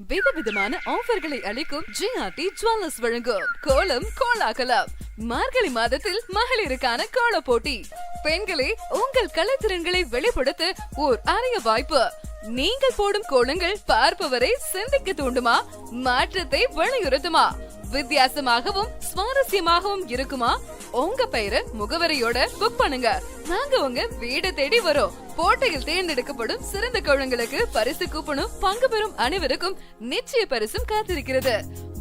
விதவிதமான ஆஃபர்களை அளிக்கும் GRT jewellers வழங்கும் கோலம் கோலாகலம். மார்கழி மாதத்தில் மகளிருக்கான கோல போட்டி. பெண்களே, உங்கள் கலைத்திறன்களை வெளிப்படுத்த ஓர் அரிய வாய்ப்பு. நீங்கள் போடும் கோலங்கள் பார்ப்பவரை சிந்திக்க தூண்டுமா, மாற்றத்தை வலியுறுத்துமா, வித்தியாசமாகவும் சுவாரஸ்யமாகவும் இருக்குமா? உங்க பெயரை முகவரியோட புக் பண்ணுங்க. நாங்க உங்க வீடு தேடி வரோம். போட்டியில் தேர்ந்தெடுக்கப்படும் சிறந்த கோலங்களுக்கு பரிசு கூப்பனும் பங்கு பெறும் அனைவருக்கும் நிச்சய பரிசும் காத்திருக்கிறது.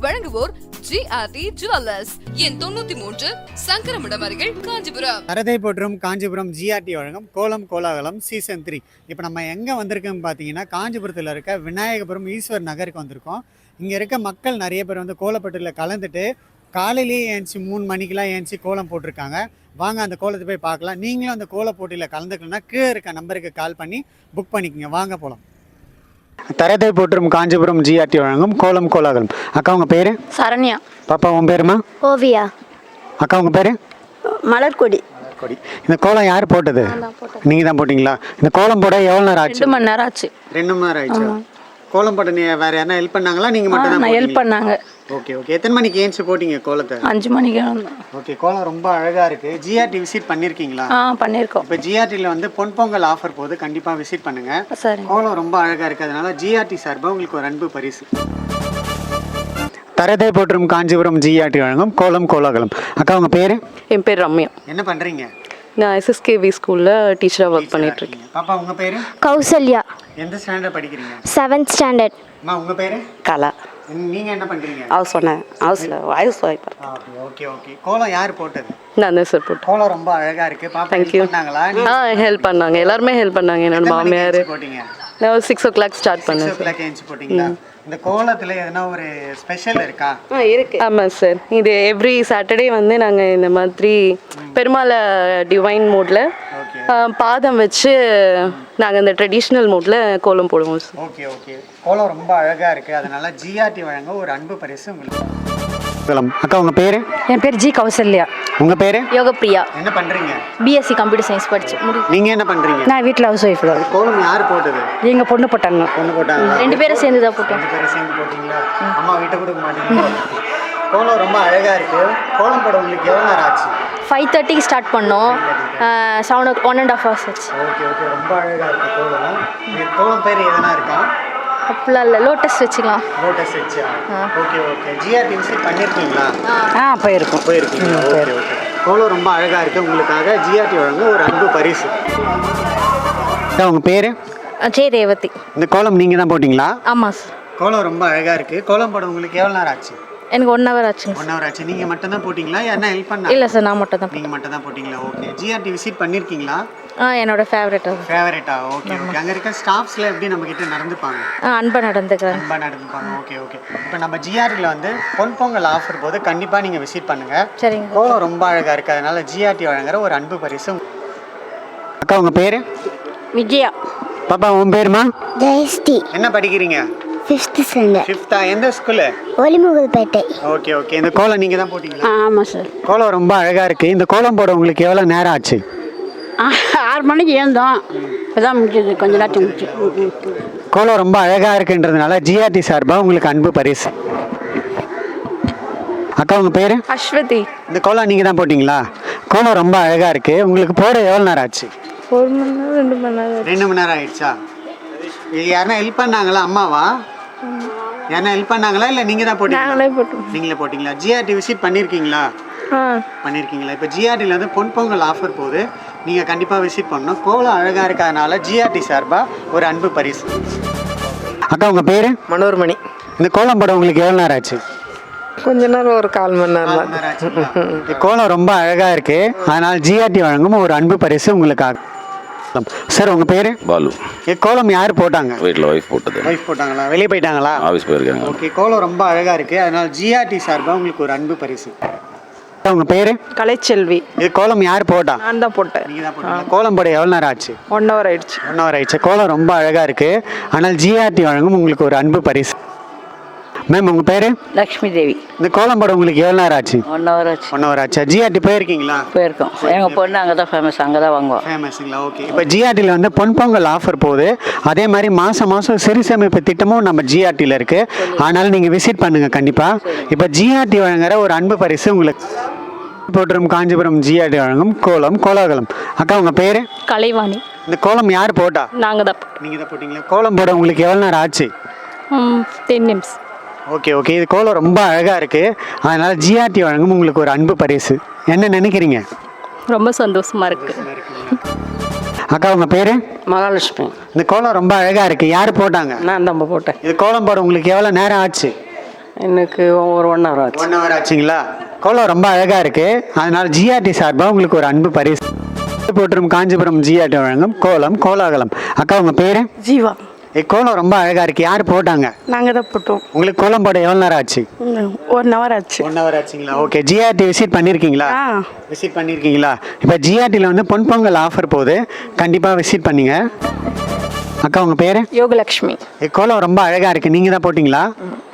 வழங்குவோர் ஜிஆர்டி ஜுவல்லர்ஸ், எண் 93, சங்கரமடம் அருகில், காஞ்சிபுரம். தரத்தை போற்றும் காஞ்சிபுரம் ஜிஆர்டி வழங்கும் கோலம் கோலாகலம் சீசன் 3. இப்போ நம்ம எங்கே வந்திருக்கோம்னு பார்த்தீங்கன்னா, காஞ்சிபுரத்தில் இருக்க விநாயகபுரம் ஈஸ்வர் நகருக்கு வந்திருக்கோம். இங்கே இருக்க மக்கள் நிறைய பேர் வந்து கோலப்பட்டில் கலந்துட்டு காலையிலேயே ஏஞ்சி 3 மணிக்கெலாம் ஏஞ்சி கோலம் போட்டிருக்காங்க. வாங்க அந்த கோலத்தை போய் பார்க்கலாம். நீங்களும் அந்த கோல போட்டியில் கலந்துக்கணும்னா கீழே இருக்க நம்பருக்கு கால் பண்ணி புக் பண்ணிக்கோங்க. வாங்க போகலாம். தரத்தை போற்றும் காஞ்சிபுரம் ஜிஆர்டி வழங்கும் கோலம் கோலாகலம். அக்கா உங்கள் பேர்? சரண்யா. பாப்பா உன் பேருமா? ஓவியா. அக்கா உங்கள் பேர்? மலர்கொடி. இந்த கோலம் யார் போட்டது? நீங்கள் தான் போட்டிங்களா? இந்த கோலம் போட எவ்வளோ நேரம் ஆச்சு? 2 மணி நேரம் ஆச்சு. 2 மணி நேரம் ஆயிடுச்சு. கோலம் போட்ட வேறு யாரா ஹெல்ப் பண்ணாங்களா? நீங்கள் மட்டும் தான் ஹெல்ப் பண்ணாங்க. Okay okay. எத்தனை மணிக்கு ஏஞ்சி போட்டிங்க கோலத்தை? 5 மணிக்கு வந்தோம். ஓகே. கோலம் ரொம்ப அழகாக இருக்குது. ஜிஆர்டி விசிட் பண்ணியிருக்கீங்களா? பண்ணியிருக்கோம். இப்போ ஜிஆர்டியில் வந்து பொன்பொங்கல் ஆஃபர் போது கண்டிப்பாக விசிட் பண்ணுங்கள். சரி. கோலம் ரொம்ப அழகாக இருக்குது. அதனால ஜிஆர்டி சார்பாக உங்களுக்கு ஒரு அன்பு பரிசு. தரத்தை போற்றும் காஞ்சிபுரம் ஜிஆர்டி வழங்கும் கோலம் கோலாகலம். அக்கா உங்கள் பேர்? என் பேர் ரம்யா. என்ன பண்ணுறீங்க? நான் எஸ்எஸ்கேவி ஸ்கூலில் டீச்சராக ஒர்க் பண்ணிகிட்ருக்கேன். பாப்பா உங்கள் பேர்? கௌசல்யா. எந்த ஸ்டாண்டர்ட் படிக்கிறீங்க? 7th standard. அம்மா உங்கள் பேர்? கலா. நீங்கள் என்ன பண்ணுறீங்க? House wife. Okay okay. கோலம் யார் போட்டது? நான் தான் சார் போட்டேன். கோலம் ரொம்ப அழகாக இருக்குது. பாப்பா தேங்க்யூ. பண்ணாங்களா? ஹெல்ப் பண்ணாங்க. எல்லாருமே ஹெல்ப் பண்ணாங்க. என்னோட மாமியார். போட்டிங்க? நான் 6 o'clock ஸ்டார்ட் பண்ணேன். 6 o'clock ஏஞ்சி போட்டிங்களா? இந்த கோலத்தில் எதனா ஒரு ஸ்பெஷல் இருக்கா? இருக்கு. ஆமாம் சார். இது எவ்ரி சாட்டர்டே வந்து நாங்கள் இந்த மாதிரி பெருமாளை டிவைன் மோடில் பாதம் வச்சு நாங்கள் இந்த ட்ரெடிஷ்னல் மோடில் கோலம் போடுவோம் சார். Okay okay. கோலம் ரொம்ப அழகாக இருக்குது. அதனால ஜிஆர்டி வழங்க ஒரு அன்பு பரிசு உங்களுக்கு. அக்கா உங்கள் பேர்? என் பேர் ஜி கௌசல்யா. உங்கள் பேர்? யோகப்பிரியா. என்ன பண்ணுறீங்க? பிஎஸ்சி கம்ப்யூட்டர் சயின்ஸ் படிச்சு நீங்கள் என்ன பண்ணுறீங்க? நான் வீட்டில் ஹவுஸ் ஒய்ஃப் தான். கோலம் யார் போட்டது? எங்கள் பொண்ணு போட்டாங்க. பொண்ணு போட்டாங்க. 2 பேரும் சேர்ந்து தான் போட்டோம். 2 பேரும் சேர்ந்து போட்டிங்களா? அம்மா வீட்டை கொடுக்க மாட்டீங்க. கோலம் ரொம்ப அழகாக இருக்குது. கோலம் போட உங்களுக்கு எவ்வளோ நேரம் ஆச்சு? 5:30 ஸ்டார்ட் பண்ணோம். 1.5 hours ஆச்சு. Okay okay. ரொம்ப அழகாக இருக்குது கோலம். இந்த கோலம் பேர் எதனா இருக்கா? அப்படிலாம் இல்லை, லோட்டஸ் வச்சுக்கலாம். லோட்டஸ் வச்சா? Okay okay. ஜிஆர்டி விசிட் பண்ணியிருக்கீங்களா? போயிருக்கீங்க. Okay okay. கோலம் ரொம்ப அழகாக இருக்குது. உங்களுக்காக ஜிஆர்டி வழங்க ஒரு அன்பு பரிசு. உங்கள் பேர்? ஜெய ரேவதி. இந்த கோலம் நீங்கள் தான் போட்டிங்களா? ஆமாம் சார். கோலம் ரொம்ப அழகாக இருக்குது. கோலம் போட உங்களுக்கு எவ்வளோ நேரம் ஆச்சு? எனக்கு 1 hour ஆச்சுங்க. 1 hour ஆச்சு. நீங்கள் மட்டும் தான் போட்டிங்களா? யாருன்னா ஹெல்ப் பண்ணா? இல்லை சார், நான் மட்டும் தான். நீங்கள் மட்டும் தான் போட்டிங்களா? ஓகே. ஜிஆர்டி விசிட் பண்ணியிருக்கீங்களா? என்னோட ஃபேவரட்டா. Okay okay. அங்கே இருக்க ஸ்டாஃப்ஸ்லாம் எப்படி நம்மக்கிட்ட நடந்துப்பாங்க? அன்பா நடந்துக்கிறேன். Okay okay. இப்போ நம்ம ஜிஆர்டியில் வந்து பொன்பொங்கல் ஆஃபர் போது கண்டிப்பாக நீங்கள் விசிட் பண்ணுங்கள். சரிங்க. கோலம் ரொம்ப அழகாக இருக்குது. அதனால ஜிஆர்டி வழங்குற ஒரு அன்பு பரிசு. அக்கா உங்கள் பேர்? விஜயா. பாப்பா உன் பேருமா? ஜெயஸ்ரீ. என்ன படிக்கிறீங்க? 5th standard. 5th. எந்த ஸ்கூலு? ஒலிமுகல்பேட்டை. Okay okay. இந்த கோலம் நீங்கள் தான் போட்டிங்களா? ஆமாம் சார். கோலம் ரொம்ப அழகாக இருக்குது. இந்த கோலம் போட உங்களுக்கு எவ்வளோ நேரம் ஆச்சு? 6 மணிக்கு ஏந்தோம். இப்போதான் முடிஞ்சது, கொஞ்ச நேரத்துக்கு முடிச்சு. கோலம் ரொம்ப அழகாக இருக்குன்றதுனால ஜிஆர்டி சார்பாக உங்களுக்கு அன்பு பரிசு. அக்கா உங்கள் பேர்? அஸ்வதி. இந்த கோலம் நீங்கள் தான் போட்டிங்களா? கோலம் ரொம்ப அழகாக இருக்குது. உங்களுக்கு போட எவ்வளோ நேரம் ஆச்சு? 1 மணி நேரம் 2 மணி நேரம். 2 மணி நேரம் ஆயிடுச்சா? யாருன்னா ஹெல்ப் பண்ணாங்களா? அம்மாவா? யாருன்னா ஹெல்ப் பண்ணாங்களா இல்லை நீங்கள் தான் போட்டீங்களா? நீங்களே போட்டிங்களா? ஜிஆர்டி விசிட் பண்ணியிருக்கீங்களா? பண்ணியிருக்கீங்களா? இப்போ ஜிஆர்டியில் வந்து பொன்பொங்கல் ஆஃபர் போது நீங்கள் கண்டிப்பாக விசிட் பண்ணணும். கோலம் அழகாக இருக்கிறதுனால ஜிஆர்டி சார்பாக ஒரு அன்பு பரிசு. அக்கா உங்கள் பேர்? மனோர்மணி. இந்த கோலம் போட உங்களுக்கு எவ்வளோ நேரம் ஆச்சு? கொஞ்ச நேரம், ஒரு 1/4 மணி நேரம் தான். கோலம் ரொம்ப அழகாக இருக்குது. அதனால் ஜிஆர்டி வழங்கும் ஒரு அன்பு பரிசு உங்களுக்காக. சார் உங்கள் பேர்? பாலு. கோலம் யார் போட்டாங்க? வீட்டில் ஒய்ஃப் போட்டது. ஒய்ஃப் போட்டாங்களா? வெளியே போயிட்டாங்களா? ஆஃபீஸ் போயிருக்காங்க. ஓகே. கோலம் ரொம்ப அழகாக இருக்குது. அதனால் ஜிஆர்டி சார்பாக உங்களுக்கு ஒரு அன்பு பரிசு. உங்கள் பேர்? கலைச்செல்வி. கோலம் யார் போட்டா? நான் தான் போட்டேன். நீங்கள் தான் போட்டீங்க. கோலம் போட எவ்வளோ நேரம் ஆச்சு? 1 hour ஆயிடுச்சு. 1 hour ஆயிடுச்சு. கோலம் ரொம்ப அழகாக இருக்குது. ஆனால் ஜிஆர்டி வழங்கும் உங்களுக்கு ஒரு அன்பு பரிசு. மேம் உங்கள் பேர்? லக்ஷ்மி தேவி. இந்த கோலம் போட உங்களுக்கு எவ்வளோ நேரம் ஆச்சு? 1 hour ஆச்சு. 1 hour ஆச்சா? ஜிஆர்டி போயிருக்கீங்களா? போயிருக்கோம். எங்கள் பொண்ணு அங்கே தான் ஃபேமஸ், அங்கே தான் வாங்குவோம். ஃபேமஸுங்களா? ஓகே. இப்போ ஜிஆர்டியில் வந்து பொன்பொங்கல் ஆஃபர் போகுது. அதே மாதிரி மாதம் சிறு சேமிப்பு திட்டமும் நம்ம ஜிஆர்டியில் இருக்குது. அதனால் நீங்கள் விசிட் பண்ணுங்கள் கண்டிப்பாக. இப்போ ஜிஆர்டி வழங்குற ஒரு அன்பு பரிசு உங்களுக்கு போட்டுரும் காஞ்சிபுரம் ஜிஆர்டி வழங்கும் கோலம் கோலாகலம். அக்கா உங்கள் பேர்? கலைவாணி. இந்த கோலம் யார் போட்டா? நாங்கள் தான். நீங்கள் தான் போட்டிங்களா? கோலம் போட உங்களுக்கு எவ்வளோ நேரம் ஆச்சு? 10 நிமிஷம். Okay okay. இது கோலம் ரொம்ப அழகாக இருக்குது. அதனால் ஜிஆர்டி வழங்கும் உங்களுக்கு ஒரு அன்பு பரிசு. என்ன நினைக்கிறீங்க? ரொம்ப சந்தோஷமா இருக்கு. அக்கா உங்கள் பேர்? மகாலட்சுமி. இந்த கோலம் ரொம்ப அழகாக இருக்குது. யார் போட்டாங்க? நான் தான் போட்டேன். இது கோலம் போட உங்களுக்கு எவ்வளோ நேரம் ஆச்சு? எனக்கு ஒரு 1 hour ஆச்சு. 1 hour ஆச்சுங்களா? கோலம் ரொம்ப அழகாக இருக்குது. அதனால் ஜிஆர்டி சார்பாக உங்களுக்கு ஒரு அன்பு பரிசு போட்டுரும் காஞ்சிபுரம் ஜிஆர்டி வழங்கும் கோலம் கோலாகலம். அக்கா உங்கள் பேர்? ஜீவா. கோலம் ரொம்ப அழகாக இருக்குது. யார் போட்டாங்க? நாங்கள் தான் போட்டோம். உங்களுக்கு கோலம் போட எவ்வளோ நேரம் ஆச்சு? 1 hour ஆச்சு. 1 hour ஆச்சுங்களா? ஓகே. ஜிஆர்டி விசிட் பண்ணியிருக்கீங்களா? விசிட் பண்ணியிருக்கீங்களா? இப்போ ஜிஆர்டியில் வந்து பொன்பொங்கல் ஆஃபர் போகுது. கண்டிப்பாக விசிட் பண்ணுங்க. அக்கா உங்கள் பேர்? யோகலக்ஷ்மி. கோலம் ரொம்ப அழகாக இருக்குது. நீங்கள் தான் போட்டிங்களா?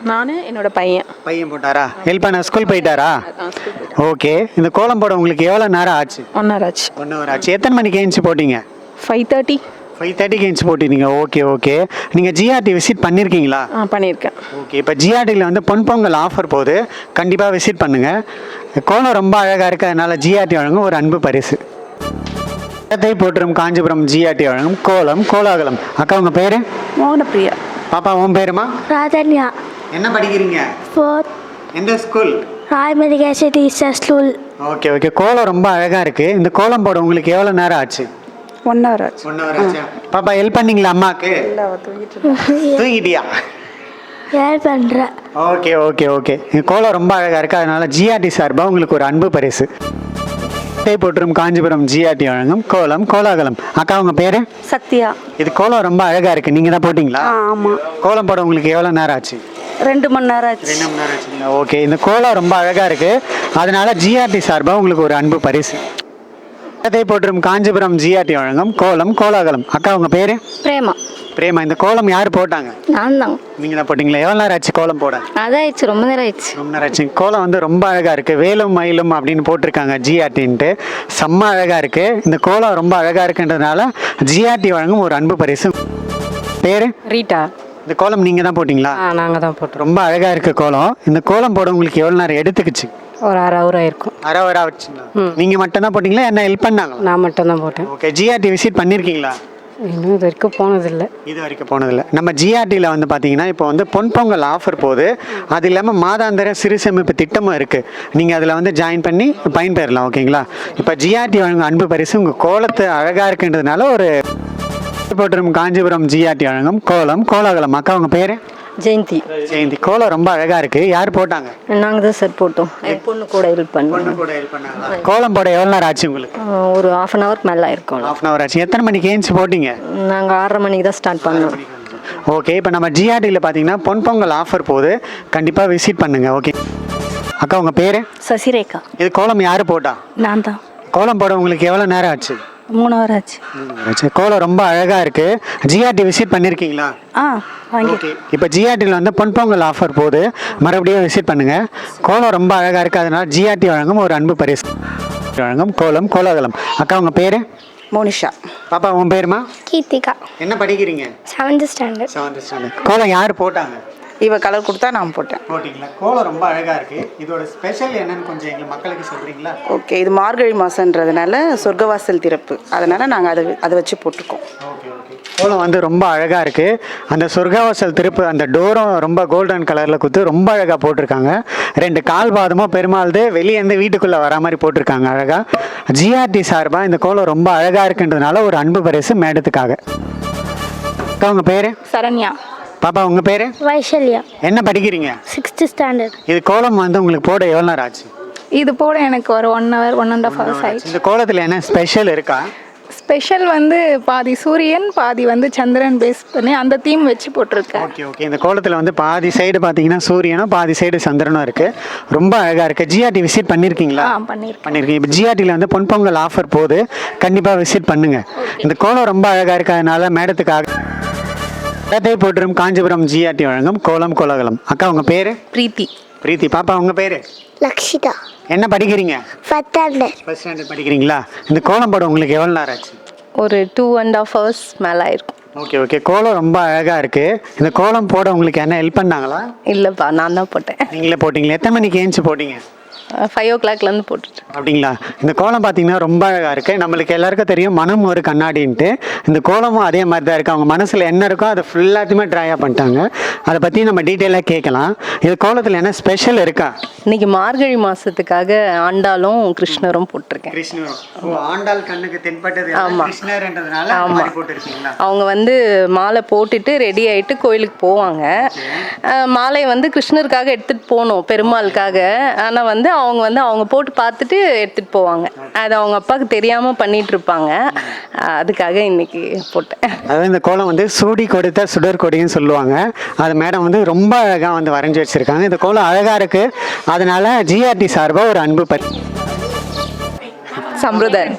நான் என்னோட பையன். பையன் போட்டாரா? ஹெல்ப் பண்ண ஸ்கூல் போயிட்டாரா? ஓகே. இந்த கோலம் போட உங்களுக்கு எவ்வளோ நேரம் ஆச்சு? 1 hour ஆச்சு. 1 hour ஆச்சு. எத்தனை மணிக்கு ஏஞ்சி போட்டிங்க? 5:30. 5:30க்கு ஏஞ்சி போட்டிருந்தீங்க. Okay okay. நீங்கள் ஜிஆர்டி விசிட் பண்ணியிருக்கீங்களா? பண்ணியிருக்கேன். ஓகே. இப்போ ஜிஆர்டியில் வந்து பொன்பொங்கல் ஆஃபர் போகுது. கண்டிப்பாக விசிட் பண்ணுங்கள். கோலம் ரொம்ப அழகாக இருக்குது. அதனால் ஜிஆர்டி வழங்கும் ஒரு அன்பு பரிசு போட்டுரும் காஞ்சிபுரம் ஜிஆர்டி வழங்கும் கோலம் கோலாகலம். அக்கா உங்கள் பேர்? மோகனப்பிரியா. பாப்பா உன் பேருமா? ராதன்யா. என்ன படிக்கிறீங்க? 4th. எந்த school? Raimathi Kesari teacher school. Okay okay. கோலம் ரொம்ப அழகாக இருக்குது. இந்த கோலம் போட உங்களுக்கு எவ்வளோ நேரம் ஆச்சு? 1 hour ஆச்சு. 1 hour ஆச்சா? பாப்பா ஹெல்ப் பண்ணீங்களா அம்மாவுக்கு? தூங்கிட்டியா? ஏன் பண்ணுறேன். Okay okay okay. கோலம் ரொம்ப அழகாக இருக்குது. அதனால் ஜிஆர்டி சார்பாக உங்களுக்கு ஒரு அன்பு பரிசு போட்டுரும் காஞ்சிபுரம் ஜிஆர்டி வழங்கும் கோலம் கோலாகலம். அக்கா உங்கள் பேர்? சத்யா. இது கோலம் ரொம்ப அழகாக இருக்குது. நீங்கள் தான் போட்டிங்களா? ஆமாம். கோலம் போட உங்களுக்கு எவ்வளோ நேரம் ஆச்சு? 2 மணி நேரம் ஆச்சு. 2 மணி நேரம் ஆச்சுங்களா? ஓகே. இந்த கோலம் ரொம்ப அழகாக இருக்குது. அதனால் ஜிஆர்டி சார்பாக உங்களுக்கு ஒரு அன்பு பரிசு போட்டுரும் காஞ்சிபுரம் ஜிஆர்டி வழங்கும் கோலம் கோலாகலம். அக்கா உங்கள் பேர்? பிரேமா. பிரேமா. இந்த கோலம் யார் போட்டாங்க? நான் தான். நீங்கள் தான் போட்டிங்களா? எவ்வளோ நேரம் ஆச்சு கோலம் போட? அதான் ஆயிடுச்சு, ரொம்ப நேரம் ஆயிடுச்சு. ரொம்ப நேரம் ஆச்சு. கோலம் வந்து ரொம்ப அழகாக இருக்குது. வேலும் மயிலும் அப்படின்னு போட்டிருக்காங்க ஜிஆர்டின்ட்டு. செம்ம அழகாக இருக்குது. இந்த கோலம் ரொம்ப அழகாக இருக்குன்றதுனால ஜிஆர்டி வழங்கும் ஒரு அன்பு பரிசு. பேர்? ரீட்டா. இந்த கோலம் நீங்கள் தான் போட்டிங்களா? நாங்கள் தான் போட்டோம். ரொம்ப அழகாக இருக்குது கோலம். இந்த கோலம் போட உங்களுக்கு எவ்வளோ நேரம் எடுத்துக்கிச்சு? ஒரு 1/2 hour ஆயிருக்கும். 1/2 hour ஆச்சுங்களா? நீங்கள் மட்டும் தான் போட்டிங்களா? என்ன ஹெல்ப் பண்ணாங்களா? நான் மட்டும் தான் போட்டேன். ஓகே. ஜிஆர்டி விசிட் பண்ணியிருக்கீங்களா? இன்னும் இது வரைக்கும் போனதில்லை. இது வரைக்கும் போனதில்லை. நம்ம ஜிஆர்டியில் வந்து பார்த்தீங்கன்னா இப்போ வந்து பொன்பொங்கல் ஆஃபர் போகுது. அது இல்லாமல் மாதாந்திர சிறு சேமிப்பு திட்டமும் இருக்குது. நீங்கள் அதில் வந்து ஜாயின் பண்ணி பயன்பெறலாம். ஓகேங்களா? இப்போ ஜிஆர்டி வழங்கும் அன்பு பரிசு உங்கள் கோலத்தை அழகாக இருக்குன்றதுனால ஒரு போட்டுரும் காஞ்சிபுரம் ஜிஆர்டி வழங்கும் கோலம் கோலாகலம். அக்கா உங்கள் பேர்? ஜெயந்தி. ஜெயந்தி. கோலம் ரொம்ப அழகாக இருக்குது. யார் போட்டாங்க? நாங்கள் தான் சார் போட்டோம். என் பொண்ணு கூட ஹெல்ப் பண்ணோம். கோலம் போட எவ்வளோ நேரம் ஆச்சு உங்களுக்கு? ஒரு 1/2 hour மேலே ஆயிருக்கும். 1/2 hour ஆச்சு. எத்தனை மணிக்கு ஏஞ்சி போட்டிங்க? நாங்கள் 6:30 மணிக்கு தான் ஸ்டார்ட் பண்ணோம். ஓகே. இப்போ நம்ம ஜிஆர்டியில் பார்த்தீங்கன்னா பொன்பொங்கல் ஆஃபர் போகுது. கண்டிப்பாக விசிட் பண்ணுங்கள். ஓகே. அக்கா உங்கள் பேர்? சசிரேகா. இது கோலம் யார் போட்டா? நான் தான். கோலம் போட உங்களுக்கு எவ்வளோ நேரம் ஆச்சு? 3 hour ஆச்சு. கோலம் ரொம்ப அழகாக இருக்குது. ஜிஆர்டி விசிட் பண்ணியிருக்கீங்களா? ஓகே. இப்போ ஜிஆர்டியில் வந்து பொன்பொங்கல் ஆஃபர் போகுது. மறுபடியும் விசிட் பண்ணுங்கள். கோலம் ரொம்ப அழகாக இருக்குது. அதனால் ஜிஆர்டி வழங்கும் ஒரு அன்பு பரிசு வழங்கும் கோலம் கோலாகலம். அக்கா உங்கள் பேர்? மோனிஷா. பாப்பா உன் பேருமா? கீர்த்திகா. என்ன படிக்கிறீங்க? 7th standard. 7th standard. கோலம் யார் போட்டாங்க? இவ கலர் கொடுத்தா நான் போட்டேன். போட்டிங்களா? கோலம் ரொம்ப அழகாக இருக்குது. இதோட ஸ்பெஷல் என்னன்னு கொஞ்சம் எங்கள் மக்களுக்கு சொல்கிறீங்களா? ஓகே. இது மார்கழி மாதன்றதுனால சொர்க்கவாசல் திறப்பு, அதனால் நாங்கள் அதை வச்சு போட்டிருக்கோம். Okay okay. கோலம் வந்து ரொம்ப அழகாக இருக்குது. அந்த சொர்க்கவாசல் திருப்பு அந்த டோரும் ரொம்ப கோல்டன் கலரில் கொடுத்து ரொம்ப அழகாக போட்டிருக்காங்க. 2 கால் பாதமும் பெருமாள்து வெளியேருந்து வீட்டுக்குள்ளே வர மாதிரி போட்டிருக்காங்க அழகாக. ஜிஆர்டி சார்பாக இந்த கோலம் ரொம்ப அழகாக இருக்குன்றதுனால ஒரு அன்பு பரிசு மேடத்துக்காக. அக்கா உங்கள் பேர்? சரண்யா. பாப்பா உங்கள் பேர்? வைஷல்யா. என்ன படிக்கிறீங்க? 6th standard. இது கோலம் வந்து உங்களுக்கு போட எவ்வளோ நேரம் ஆச்சு? இது போட எனக்கு ஒரு 1 hour 1.5 hours ஆயிடுச்சு. இந்த கோலத்தில் என்ன ஸ்பெஷல் இருக்கா? ஸ்பெஷல் வந்து பாதி சூரியன் பாதி வந்து சந்திரன் பேஸ் பண்ணி அந்த தீம் வச்சு போட்டிருக்கேன். Okay okay. இந்த கோலத்தில் வந்து பாதி சைடு பார்த்தீங்கன்னா சூரியனும் பாதி சைடு சந்திரனும் இருக்குது. ரொம்ப அழகாக இருக்குது. ஜிஆர்டி விசிட் பண்ணியிருக்கீங்களா? பண்ணியிருக்கீங்க. இப்போ ஜிஆர்டியில் வந்து பொன்பொங்கல் ஆஃபர் போகுது. கண்டிப்பாக விசிட் பண்ணுங்கள். இந்த கோலம் ரொம்ப அழகாக இருக்குது. அதனால மேடத்துக்காக இடத்தை போற்றும் காஞ்சிபுரம் ஜிஆர்டி வழங்கும் கோலம் கோலாகலம். அக்கா உங்கள் பேர்? பிரீத்தி. பிரீத்தி. பாப்பா உங்கள் பேர்? லக்ஷிதா. என்ன படிக்கிறீங்க? First standard. ஃபர்ஸ்ட் ஸ்டாண்டர்ட் படிக்கிறீங்களா? இந்த கோலம் போட உங்களுக்கு எவ்வளோ நேரம் ஆச்சு? ஒரு 2.5 hours மேலே ஆயிருக்கும். Okay okay. கோலம் ரொம்ப அழகாக இருக்குது. இந்த கோலம் போட உங்களுக்கு என்ன ஹெல்ப் பண்ணாங்களா? இல்லைப்பா, நான் தான் போட்டேன். நீங்களே போட்டிங்களா? எத்தனை மணிக்கு ஏஞ்சி போட்டிங்க? 5 o'clockலேருந்து போட்டுட்டு. அப்படிங்களா? இந்த கோலம் பார்த்தீங்கன்னா ரொம்ப அழகாக இருக்குது. நம்மளுக்கு எல்லாருக்கும் தெரியும் மனம் ஒரு கண்ணாடின்ட்டு. இந்த கோலமும் அதே மாதிரி தான் இருக்குது. அவங்க மனசில் என்ன இருக்கோ அதை ஃபுல்லாத்தையுமே ட்ராயாக பண்ணிட்டாங்க. அதை பற்றி நம்ம டீட்டெயிலாக கேட்கலாம். இது கோலத்தில் என்ன ஸ்பெஷல் இருக்கா? இன்னைக்கு மார்கழி மாதத்துக்காக ஆண்டாலும் கிருஷ்ணரும் போட்டிருக்கேன். கிருஷ்ணரும். ஆண்டாள் கண்ணுக்கு தென்பட்டது கிருஷ்ணர்ன்றதுனால ஆமாம். போட்டிருக்கீங்களா? அவங்க வந்து மாலை போட்டுட்டு ரெடி ஆகிட்டு கோயிலுக்கு போவாங்க. மாலை வந்து கிருஷ்ணருக்காக எடுத்துகிட்டு போகணும், பெருமாளுக்காக. ஆனால் வந்து அவங்க போட்டு பார்த்துட்டு எடுத்துகிட்டு போவாங்க. அது அவங்க அப்பாவுக்கு தெரியாமல் பண்ணிட்டு இருப்பாங்க. அதுக்காக இன்னைக்கு போட்டேன். அதாவது இந்த கோலம் வந்து சூடி கொடுத்த சுடர் கொடின்னு சொல்லுவாங்க. அது மேடம் வந்து ரொம்ப அழகாக வந்து வரைஞ்சி வச்சுருக்காங்க. இந்த கோலம் அழகாக இருக்குது. அதனால ஜிஆர்டி சார்பாக ஒரு அன்பு சம்பிரதாயம்.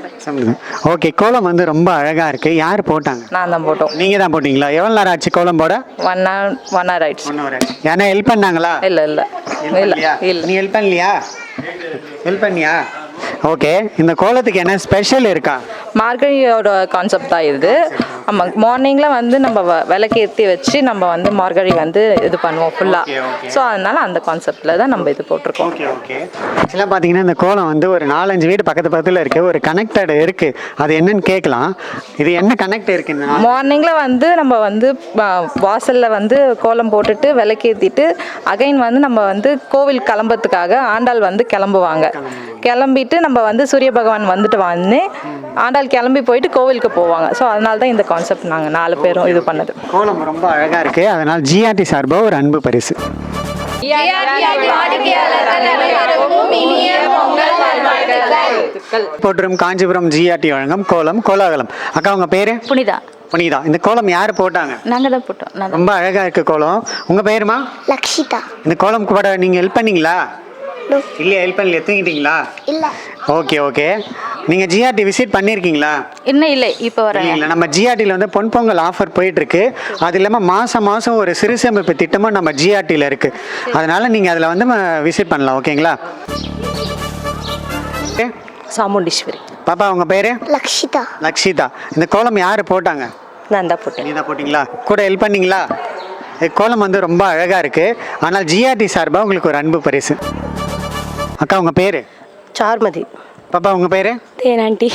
ஓகே. கோலம் வந்து ரொம்ப அழகாக இருக்குது. யார் போட்டாங்க? நான் தான் போட்டோம். நீங்கள் தான் போட்டிங்களா? எவ்வளோ நேரம் ஆச்சு கோலம் போட? 1 hour ஆயிடுச்சு. 1 hour. ஏன்னா ஹெல்ப் பண்ணாங்களா? இல்லை இல்லை இல்லை இல்லை. நீ ஹெல்ப் பண்ணலையா? ஹெல்ப் பண்ணியா? ஓகே. இந்த கோலத்துக்கு என்ன ஸ்பெஷல் இருக்கா? மார்கழியோட கான்செப்ட் தான் இது. ஆமாம், மார்னிங்கில் வந்து நம்ம விளக்கேற்றி வச்சு நம்ம வந்து மார்கழி வந்து இது பண்ணுவோம் ஃபுல்லாக. ஸோ அதனால அந்த கான்செப்டில் தான் நம்ம இது போட்டிருக்கோம். Okay okay. ஆக்சுவலாக பார்த்தீங்கன்னா இந்த கோலம் வந்து ஒரு 4-5 வீடு பக்கத்து பக்கத்தில் இருக்குது. ஒரு கனெக்டட் இருக்குது. அது என்னன்னு கேட்கலாம். இது என்ன கனெக்ட் இருக்குன்னா, மார்னிங்கில் வந்து நம்ம வந்து வாசலில் வந்து கோலம் போட்டுட்டு விளக்கேற்றிட்டு அகைன் வந்து நம்ம வந்து கோவில் கிளம்புறதுக்காக ஆண்டாள் வந்து கிளம்புவாங்க. கிளம்பிட்டு நம்ம வந்து சூரிய பகவான் வந்துட்டு ஆண்டாள் கிளம்பி போயிட்டு கோவிலுக்கு போவாங்க. ஸோ அதனால தான் இந்த கான்செப்ட் நாங்கள் 4 பேரும் இது பண்ணது. கோலம் ரொம்ப அழகாக இருக்குது. அதனால் ஜிஆர்டி சார்பாக ஒரு அன்பு பரிசு. போற்றும் காஞ்சிபுரம் ஜிஆர்டி வழங்கும் கோலம் கோலாகலம். அக்கா உங்கள் பேர்? புனிதா. புனிதா. இந்த கோலம் யார் போட்டாங்க? நாங்கள் தான் போட்டோம். ரொம்ப அழகாக இருக்குது கோலம். உங்கள் பேருமா? லக்ஷிதா. இந்த கோலம் போட நீங்கள் ஹெல்ப் பண்ணீங்களா? இல்லையா? ஹெல்ப் பண்ணல, எடுத்துக்கிட்டீங்களா? இல்லை. Okay okay. நீங்கள் ஜிஆர்டி விசிட் பண்ணியிருக்கீங்களா? இன்னும் இல்லை, இப்போ வரேன். இல்லை, நம்ம ஜிஆர்டியில் வந்து பொன்பொங்கல் ஆஃபர் போயிட்டுருக்கு. அது இல்லாமல் மாதம் ஒரு சிறு சேமிப்பு திட்டமும் நம்ம ஜிஆர்டியில் இருக்குது. அதனால் நீங்கள் அதில் வந்து விசிட் பண்ணலாம். ஓகேங்களா? சாமுண்டீஸ்வரி. பாப்பா உங்கள் பேர்? லக்ஷிதா. லக்ஷிதா. இந்த கோலம் யார் போட்டாங்க? நான் தான் போட்டேன். நீ தான் போட்டிங்களா? கூட ஹெல்ப் பண்ணிங்களா? கோலம் வந்து ரொம்ப அழகாக இருக்குது. ஆனால் ஜிஆர்டி சார்பாக உங்களுக்கு ஒரு அன்பு பரிசு. அக்கா உங்கள் பேர்? சார்மதி. பாப்பா உங்கள் பேர்? தேனாண்டி.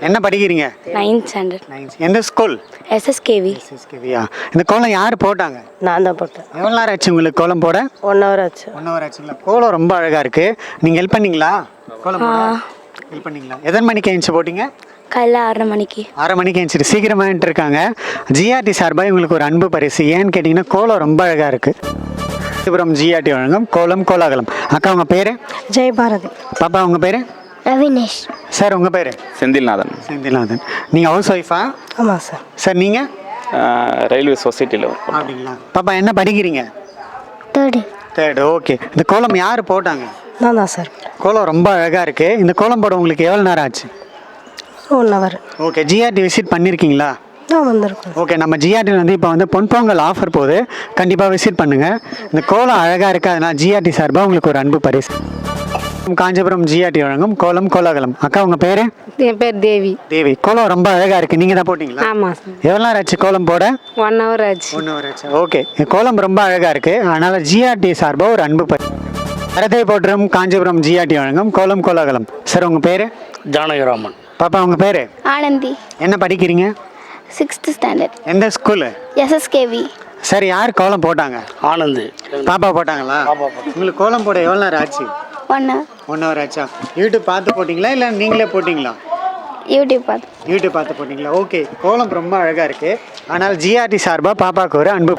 என்ன படிக்கிறீங்க? 9th standard. எந்த ஸ்கூல்? SSKV. SSKVயா? இந்த கோலம் யார் போட்டாங்க? நான் தான் போட்டேன். எவ்வளோ நேரம் ஆச்சு உங்களுக்கு கோலம் போட? 1 hour ஆச்சு. 1 hour ஆச்சுங்களா? கோலம் ரொம்ப அழகாக இருக்குது. நீங்கள் ஹெல்ப் பண்ணீங்களா? கோலம் ஹெல்ப் பண்ணீங்களா? எத்தனை மணிக்கு எழுந்துச்சு போட்டிங்க? காலைல 6:30 மணிக்கு. 6:30 மணிக்கு எழுந்துச்சு. சீக்கிரமாக இருக்காங்க. ஜிஆர்டி சார்பாக உங்களுக்கு ஒரு அன்பு பரிசு. ஏன்னு கேட்டிங்கன்னா கோலம் ரொம்ப அழகாக இருக்குது. காஞ்சிபுரம் ஜிஆர்டி வழங்கும் கோலம் கோலாகலம். அக்கா உங்கள் பேர்? ஜெயபாரதி. பாப்பா உங்கள் பேர்? ரவினேஷ். சார் உங்கள் பேர்? செந்தில்நாதன். செந்தில்நாதன். நீங்கள் ஹவுஸ் ஒய்ஃபா? ஆமாம் சார். சார் நீங்கள்? ரயில்வே சொசைட்டியில் அப்படிங்களா? பாப்பா என்ன படிக்கிறீங்க? தேர்டு. ஓகே. இந்த கோலம் யார் போட்டாங்க? நான் தான் சார். கோலம் ரொம்ப அழகாக இருக்குது. இந்த கோலம் போட உங்களுக்கு எவ்வளோ நேரம் ஆச்சு? 1 hour. ஓகே. ஜிஆர்டி விசிட் பண்ணியிருக்கீங்களா? நான் வந்திருக்கேன். ஓகே. நம்ம ஜிஆர்டியில் வந்து இப்போ வந்து பொன்பொங்கல் ஆஃபர் போகுது. கண்டிப்பாக விசிட் பண்ணுங்கள். இந்த கோலம் அழகாக இருக்குது. அதனால் ஜிஆர்டி சார்பாக உங்களுக்கு ஒரு அன்பு பரிசு. காஞ்சிபுரம் ஜிஆர்டி வழங்கும் கோலம் கோலாகலம். அக்கா உங்கள் பேர்? என் பேர் தேவி. தேவி. கோலம் ரொம்ப அழகாக இருக்குது. நீங்கள் தான் போட்டிங்களா? ஆமாம் சார். எவ்வளோ நேரம் ஆச்சு கோலம் போட? 1 hour ஆச்சு. 1 hour ஆச்சு. ஓகே. கோலம் ரொம்ப அழகாக இருக்குது. அதனால் ஜிஆர்டி சார்பாக ஒரு அன்பு பரிசு. அரத்தை போற்றும் காஞ்சிபுரம் ஜிஆர்டி வழங்கும் கோலம் கோலாகலம். சார் உங்கள் பேர்? ஜானகிராமன். பாப்பா உங்கள் பேர்? ஆனந்தி. என்ன படிக்கிறீங்க? 6th standard. எந்த ஸ்கூலு? SSKV. சார் யார் கோலம் போட்டாங்க? ஆனந்த். பாப்பா போட்டாங்களா? உங்களுக்கு கோலம் போட எவ்வளோ நேரம் ஆச்சு? 1 hour. 1 hour ஆச்சா? யூடியூப் பார்த்து போட்டிங்களா இல்லை நீங்களே போட்டிங்களா? யூடியூப் பார்த்து. யூடியூப் பார்த்து போட்டிங்களா? ஓகே. கோலம் ரொம்ப அழகாக இருக்குது. ஆனால் ஜிஆர்டி சார்பாக பாப்பாவுக்கு ஒரு அன்பு.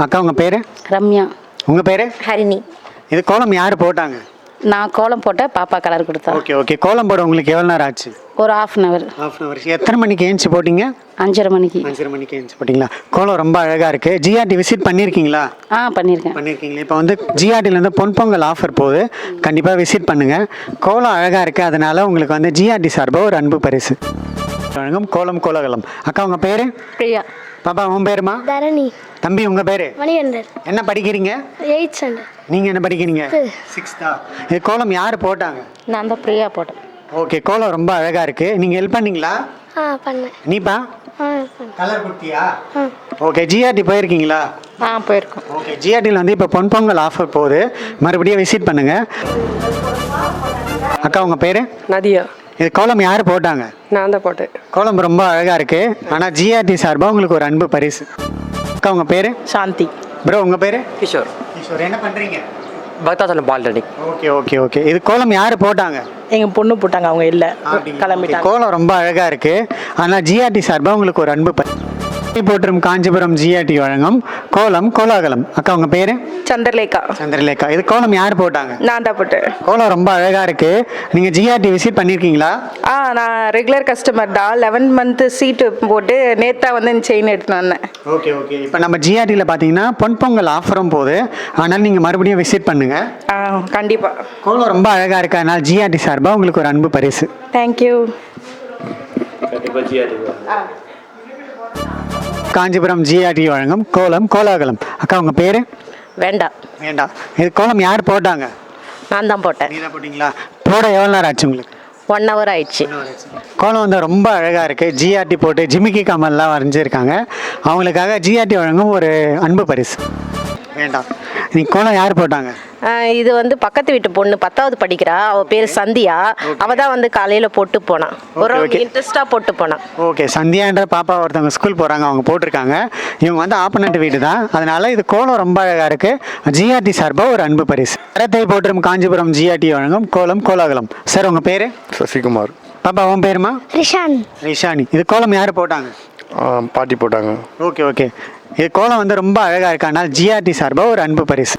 அக்கா உங்கள் பேர்? ரம்யா. உங்கள் பேர்? ஹரிணி. இது கோலம் யார் போட்டாங்க? நான் கோலம் போட்டேன், பாப்பா கலர் கொடுத்தா. Okay okay. கோலம் போட உங்களுக்கு எவ்வளோ நேரம் ஆச்சு? ஒரு 1/2 hour. 1/2 hour. எத்தனை மணிக்கு எழுந்துச்சு போட்டிங்க? 5:30 மணிக்கு. 5:30 மணிக்கு எழுந்துச்சு போட்டிங்களா? கோலம் ரொம்ப அழகாக இருக்குது. ஜிஆர்டி விசிட் பண்ணியிருக்கீங்களா? பண்ணியிருக்கேன். பண்ணியிருக்கீங்களா? இப்போ வந்து ஜிஆர்டிலேருந்து பொன்பொங்கல் ஆஃபர் போகுது. கண்டிப்பாக விசிட் பண்ணுங்கள். கோலம் அழகாக இருக்குது. அதனால் உங்களுக்கு வந்து ஜிஆர்டி சார்பாக ஒரு அன்பு பரிசு வழங்கும் கோலம் கோலாகலம். அக்கா உங்கள் பேர்? பிரியா. பாப்பா உன் பேருமா? தரணி. தம்பி உங்கள் பேர்? மணிகண்டர். என்ன படிக்கிறீங்க? 8th standard. நீங்கள் என்ன படிக்கிறீங்க? 6th. இது கோலம் யார் போட்டாங்க? நான் தான் பிரியா போட்டேன். ஓகே, கோலம் ரொம்ப அழகாக இருக்குது. நீங்கள் ஹெல்ப் பண்ணீங்களா? பண்ணேன். நீப்பா பண்ணேன். கலர் குட்டியா? ஓகே, ஜிஆர்டி போயிருக்கீங்களா? போயிருக்கோம். ஓகே, ஜிஆர்டியில் வந்து இப்போ பொன்பொங்கல் ஆஃபர் போகுது, மறுபடியும் விசிட் பண்ணுங்கள். அக்கா உங்கள் பேர்? நதியா. இது கோலம் யார் போட்டாங்க? நான் தான் போட்டேன். கோலம் ரொம்ப அழகாக இருக்குது. ஆனால் ஜிஆர்டி சார்பாக உங்களுக்கு ஒரு அன்பு பரிசு. அக்கா உங்கள் பேர்? சாந்தி. ப்ரோ உங்கள் பேர்? கிஷோர். கிஷோர், என்ன பண்ணுறீங்க? பக்தாசலம் பாலிடெக்னிக். Okay okay okay. இது கோலம் யார் போட்டாங்க? எங்கள் பொண்ணு போட்டாங்க, அவங்க இல்லை, கிளம்பிட்டாங்க. கோலம் ரொம்ப அழகாக இருக்குது. ஆனால் ஜிஆர்டி சார்பாக உங்களுக்கு ஒரு அன்பு பரிசு போற்றும் காஞ்சிபுரம் ஜிஆர்டி வழங்கும் கோலம் கோலாகலம். அக்கா உங்கள் பேர்? சந்திரலேகா. சந்திரலேகா. இது கோலம் யார் போட்டாங்க? நான் தான் போட்டேன். கோலம் ரொம்ப அழகாக இருக்குது. நீங்கள் ஜிஆர்டி விசிட் பண்ணியிருக்கீங்களா? நான் ரெகுலர் கஸ்டமர் தான். 11 month சீட்டு போட்டு நேத்தா வந்து செயின் எடுத்துன்னு வந்தேன். Okay okay. இப்போ நம்ம ஜிஆர்டியில் பார்த்தீங்கன்னா பொன்பொங்கல் ஆஃபரும் போகுது, ஆனால் நீங்கள் மறுபடியும் விசிட் பண்ணுங்கள். கண்டிப்பாக. கோலம் ரொம்ப அழகாக இருக்குது. அதனால் ஜிஆர்டி சார்பாக உங்களுக்கு ஒரு அன்பு பரிசு. தேங்க்யூ. காஞ்சிபுரம் ஜிஆர்டி வழங்கும் கோலம் கோலாகலம். அக்கா உங்கள் பேர்? வேண்டாம். வேண்டாம். இது கோலம் யார் போட்டாங்க? நான் தான் போட்டேன். நீ தான் போட்டிங்களா? போட எவ்வளோ நேரம் ஆச்சு உங்களுக்கு? 1 hour ஆயிடுச்சு. கோலம் வந்து ரொம்ப அழகாக இருக்குது. ஜிஆர்டி போட்டு ஜிமிக்கி கமல்லாம் வரைஞ்சிருக்காங்க. அவங்களுக்காக ஜிஆர்டி வழங்கும் ஒரு அன்பு பரிசு. வேண்டாம். நீ கோலம் யார் போட்டாங்க? இது வந்து பக்கத்து வீட்டு பொண்ணு 10th படிக்கிறா. அவள் பேர் சந்தியா. அவள் தான் வந்து காலையில் போட்டு போனான். ஒரு இன்ட்ரெஸ்டாக போட்டு போனான். ஓகே, சந்தியான்ற பாப்பா ஒருத்தவங்க ஸ்கூல் போகிறாங்க, அவங்க போட்டிருக்காங்க. இவங்க வந்து ஆப்பனண்ட் வீடு தான், அதனால் இது கோலம் ரொம்ப அழகாக இருக்குது. ஜிஆர்டி சார்பாக ஒரு அன்பு பரிசு. தரத்தை போற்றும் காஞ்சிபுரம் ஜிஆர்டி வழங்கும் கோலம் கோலாகலம். சார் உங்கள் பேர்? சசிகுமார். பாப்பா உன் பேருமா? ரிஷான். ரிஷானி. இது கோலம் யார் போட்டாங்க? பாட்டி போட்டாங்க. Okay okay. இது கோலம் வந்து ரொம்ப அழகாக இருக்கு. ஆனால் ஜிஆர்டி சார்பாக ஒரு அன்பு பரிசு.